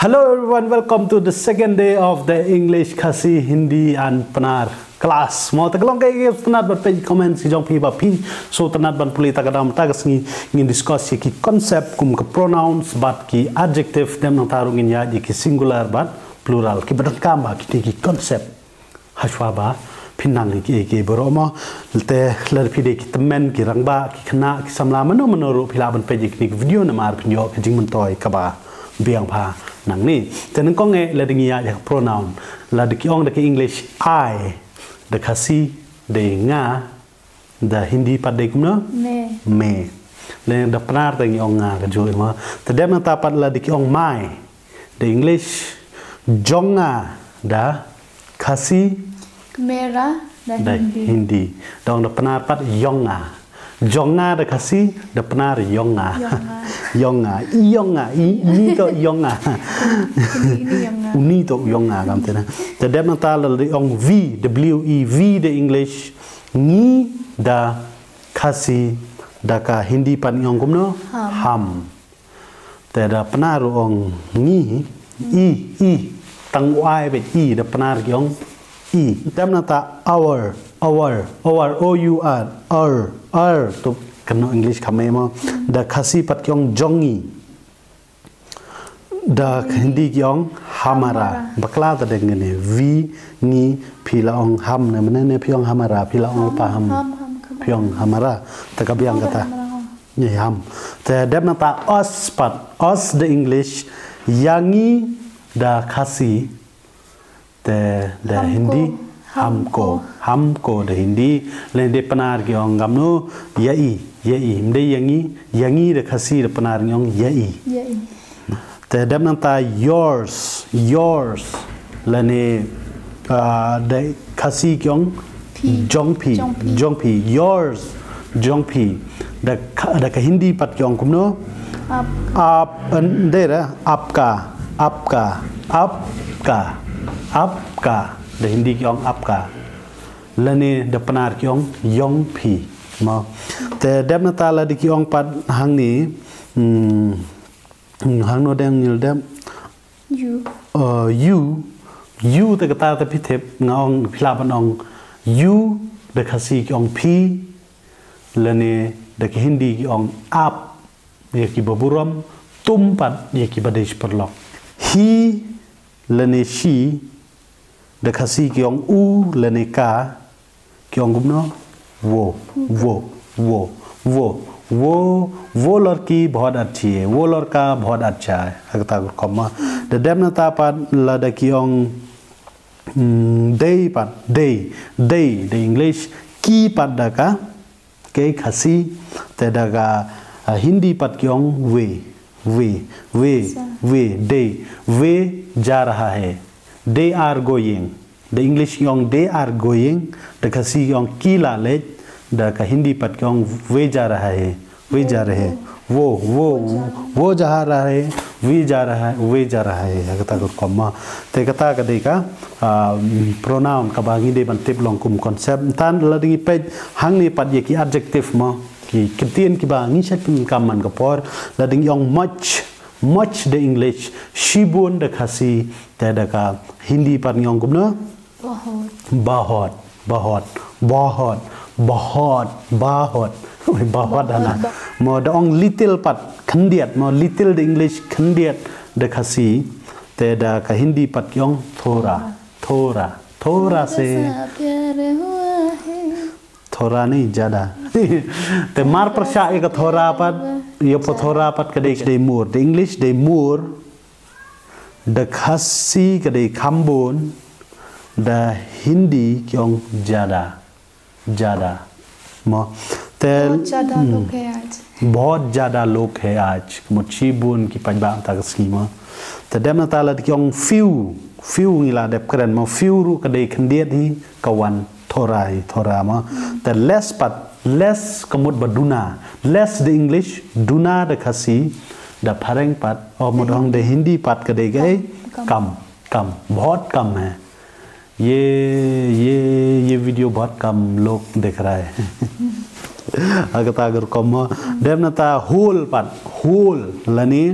Hello everyone, welcome to the second day of the English, Khasi, Hindi and Penar class. Mau terkelong kayak penat berpej komen si jong pi bapi. So penat ban puli takadam tagas ngin diskusi ki konsep kum ke pronouns bat ki adjective dem nang tarung in ya ki singular bat plural ki badan kamba ki konsep hashwaba pinang ki beroma te ler pide ki temen ki rangba ki kena ki samla menuru pila ban pej ki video namar pinyo ki jing mentoy kaba biang pa nang ni teneng konge la dingia ya pronoun la de kiong de English I de khasi de nga de Hindi pad de kumno me le de penar de kiong nga ka joi ma te dem ta pat la de kiong mai de English jonga da khasi mera da Hindi dong de penar pat yonga jonga de khasi de penar yonga yonga ini to yonga uni to yonga kam tena the dem ta la de ong v w the English ni da khasi da ka Hindi pan yong kumno ham te da penar ong ni i tang wai be i da penar yong i dem ta our o u r to kena English kami mo da khasi pat kyong jongi da Hindi kyong hamara bakla ta de ngene vi ni phila ong ham ne mene pyong hamara phila ong pa ham pyong hamara ta ka biang kata ni ham te dem ta os pat os the English yangi da khasi te da Hindi hamko de Hindi len de penar kyong gamno yai mde yangi de khasi de penar nyong yai te dem nanta yours lene de khasi kyong jongpi yours jongpi de ka Hindi pat kyong kumno ap ndera apka de Hindi kyong apka lene de penar kyong yongpi ma te dem na tala di kyong pat hang ni hang no dem nil dem you te kata te pitep ngaong pilaban ong you de khasi kyong pi lene de Hindi kyong ap ye ki baburam tum pat ye ki badesh perlok he lene she de khasi kyong u lene ka kyong gumno वो लड़की बहुत अच्छी है वो लड़का बहुत अच्छा है अगता कॉमा द डेम ना ता पा लड़ा कियोंग दे द इंग्लिश की पा दका के खसी ते दका हिंदी पा कियोंग वे जा रहा है they are going the English कियोंग they are going द खसी कियोंग की ला ले दा का Hindi पद क्यों वे जा रहा है वो जा रहा है वे जा रहा है कता को कॉमा ते कता का देखा प्रोनाउन का बागी दे बनते लोंग कुम कॉन्सेप्ट तान लड़की पे हंग ने पद ये की एडजेक्टिव म की कितियन की बागी शक्ति का मन का पर लड़की योंग much the English शिबुन द खसी ते दा का Hindi पद योंग कुम न बहुत ana mo dong little pat khandiat mo little the English khandiat de khasi te da ka Hindi pat kyong thora se thora nahi jada te mar prasha ek thora pat ye thora pat ka de more the English de more de khasi ka de khambon da Hindi kyong jada mo बहुत ज़्यादा लोग है आज मुझे बुन की पंजाब तक स्कीमा तो डेम ना ताला क्यों few नीला डेप करन mo few रू कदे खंडियत ही कवन थोड़ा म तो less कमुट बदुना less the English दुना द खसी द फरेंग पद और मुदंग द Hindi पद कदे गए कम बहुत कम है ये वीडियो बहुत कम लोग देख रहा है अगर कम डेम ना ता होल लनी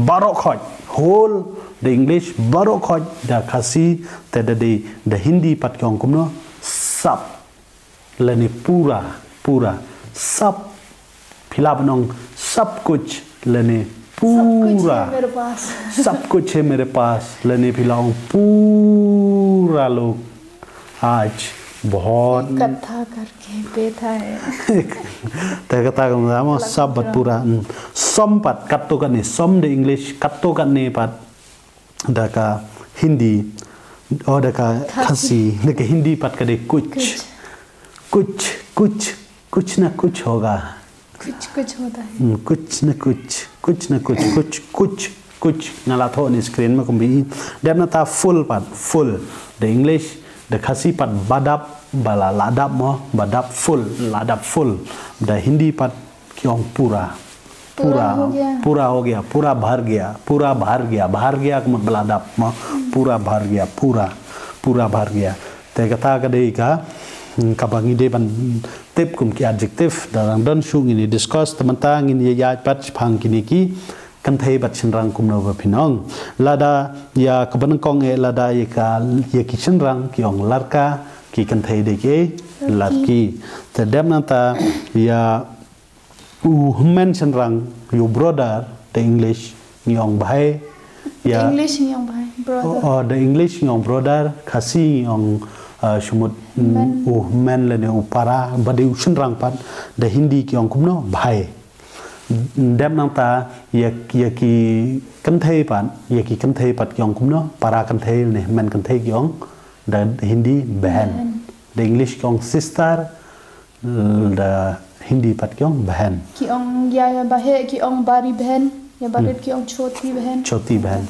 बारो खोज whole the English baru khoj da khasi te da Hindi pat kyong kumno sab lene पूरा सब फिलहाल नों सब कुछ लेने पूरा सब कुछ है मेरे पास लेने फिलहाल पूरा लोग आज बहुत कथा करके बैठा है ते kata kamu सब बात पूरा som pat kato kan ni som the English kato kan ni pat daka Hindi और daka khasi daka Hindi pat kade कुछ ना कुछ होगा कुछ होता है कुछ ngalatho ni screen ma kumbi dem na ta full the English the khasi pat badap bala ladap mo badap full the Hindi pat kyong पूरा हो गया पूरा भर गया का मतलब ladap mo पूरा भर गया te kata kadai ka kabangi de ban tip kum ki adjective darang dan shung ini discuss teman-teman ini ya pat phang kini ki kan thei bat chinrang kum no phinong lada ya kabanangkong e lada ya ki chinrang ki ong larka ki kan thei de ke larki te dem nanta ya men chinrang you brother the English ni ong bhai ya English ni ong bhai brother the English ni ong brother khasi ong shumut men lene upara bade ushin rang pat da Hindi ki ong kumno bhai dem nang ta ya ki kan thei pat ki ong kumno para kan thei ne men kan thei ki ong da Hindi behen the English ki ong sister da Hindi pat ki ong behen ki ong ya bahe ki ong bari behen ya barit ki ong choti behen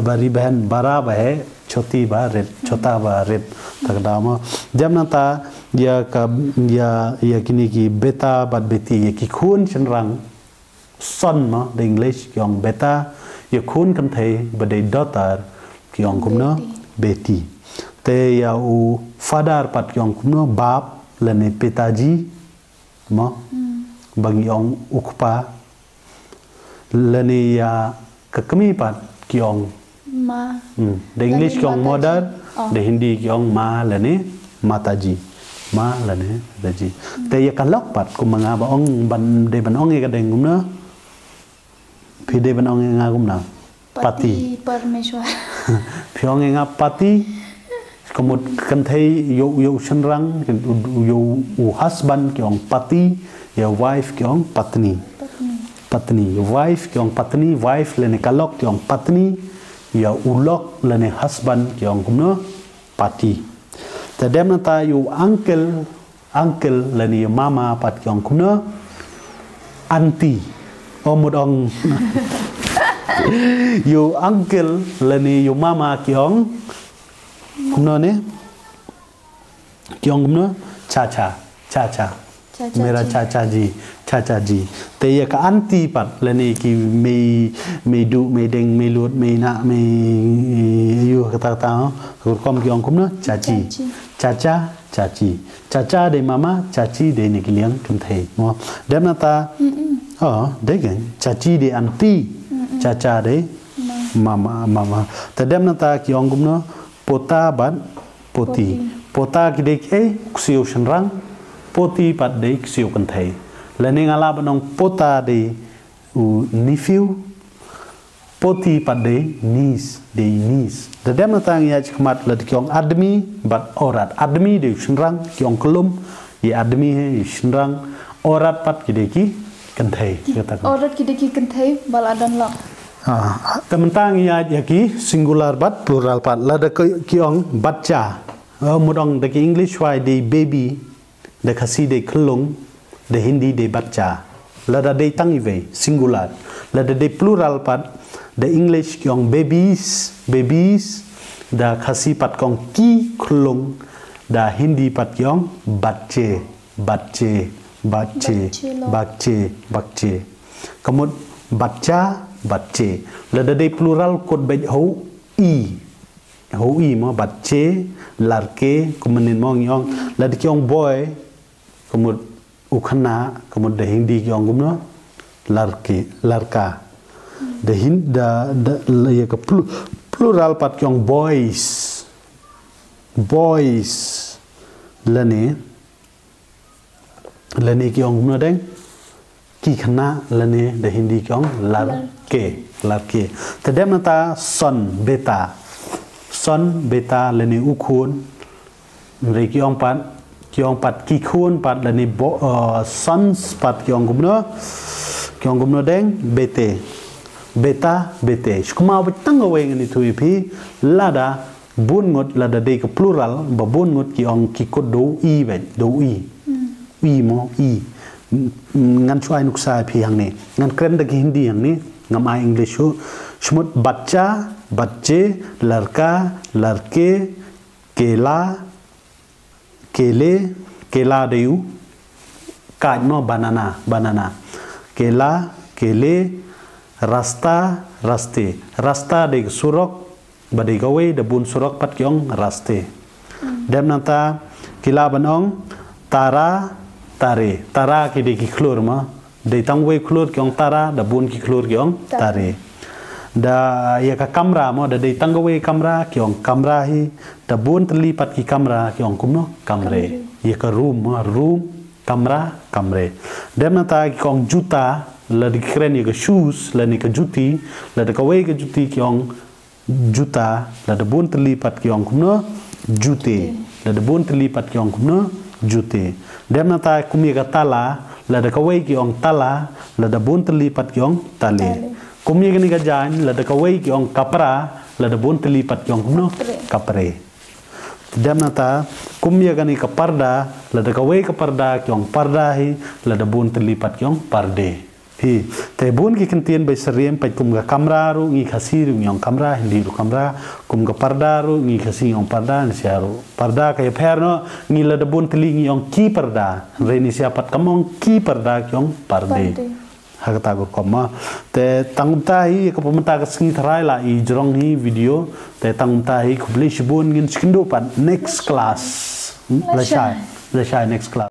bari behen bara bahe छोटी बारेट छोटा बारेट तकदामा जब नता या किनी की बेटा बट बेटी या की खून चंरंग son ma the English kyong beta ya खून kan thei bade daughter kyong kumno beti te ya u father pat kyong kumno bap lene pitaji ma bagi ong ukpa lene ya kakami pat kyong ma the English kyong mother the Hindi kyong ma lene mataji ma lene daji te ya kalok pat kum mga ba ong ban de ban ong ga deng kumno phi de ban ong nga kumna pati परमेश्वर phiong nga pati komut kan thei yo shanrang yo husband kyong pati ya wife kyong patni wife kyong patni wife lene kalok kyong patni ya ulok lene husband kyong kumno pati tadem nata you uncle lene mama pat kyong kumno auntie omudong you uncle lene you mama kyong kumno ne kyong kumno chacha मेरा चाचा जी ते ये का आंटी पत लेने की me du me deng me lut me na me you kata kom ki ong kum no chacha de mama chachi de ni ki liang tum thei mo dem na ta de gen chachi de aunty chacha de mama te dem na ta ki ong kum no pota ban pota ki de ke ksiu shanrang poti pat de ksiu kan thei lene ngala banong pota de nephew poti pat de niece the dem na tang ya chmat la kyong admi bat orat admi de shinrang kyong klum ye admi he shinrang orat pat ki de ki kan thei orat ki de ki kan thei bal adan la tementang ya ki singular bat plural pat la de kyong batcha mudong de ki English why de baby de khasi de klung de Hindi de batcha lada de tangive singular lada de plural pat the English kyong babies da khasi pat kyong ki klung da Hindi pat kyong bacche kamut bacche lada de plural kot bej ho i mo bacche larke kumenin mong yong lada kyong boy kamut ukhana kamut de Hindi kyong gumno larka ya ke plural pat kyong boys lani kyong no deng ki khana lani the Hindi kyong larke tedem nata son beta lani ukhun re kyong pat ki khun pat lani sons pat kyong gumno deng beta skuma betang awe ngani tu ipi lada bun ngot lada de ke plural ba bun ngot ki kod do i ngan chuai nuksa pi hang ni ngan kren da Hindi hang ni ngam ai English hu smut baccha bacche larka larke kela deyu kaj no banana kele rasta de surok badai gawe de bun surok pat kyong raste dem nata kila banong tara ki de ki klur ma de tangwe klur kyong tara da bun ki klur kyong tare da ya ka kamera mo da de tangwe kamera kyong kamera hi da bun teli pat ki kamera kyong kumno kamre ya ka room kamre dem nata kyong juta la di keren ya ka shoes la ni ka juti la da kawe ka juti kyong juta la da bun terlipat kyong kumno jute la da bun terlipat kyong kumno jute dem nata kumi ka tala la da kawe kyong tala la da bun terlipat kyong tale kumi ka ni ka jan la da kawe kyong kapra la da bun terlipat kyong kumno kapre dem nata kumi ka ni ka parda la da kawe ka parda kyong parda hi la da bun terlipat kyong parde hi te bun ki kentien bai seriem pai kum ga kamera ru ngi khasi ru nyong kamera hindi ru kamera kum ga parda ru ngi khasi nyong parda ni siaru parda ka perno ngi la de bun teli ngi yong ki parda re ni siapat kamong ki parda kyong parde hakata gur koma te tangta hi ka pementa ka singi tharai la I jrong hi video te tangta hi khubli shibun ngin skindo pat next class la shai next class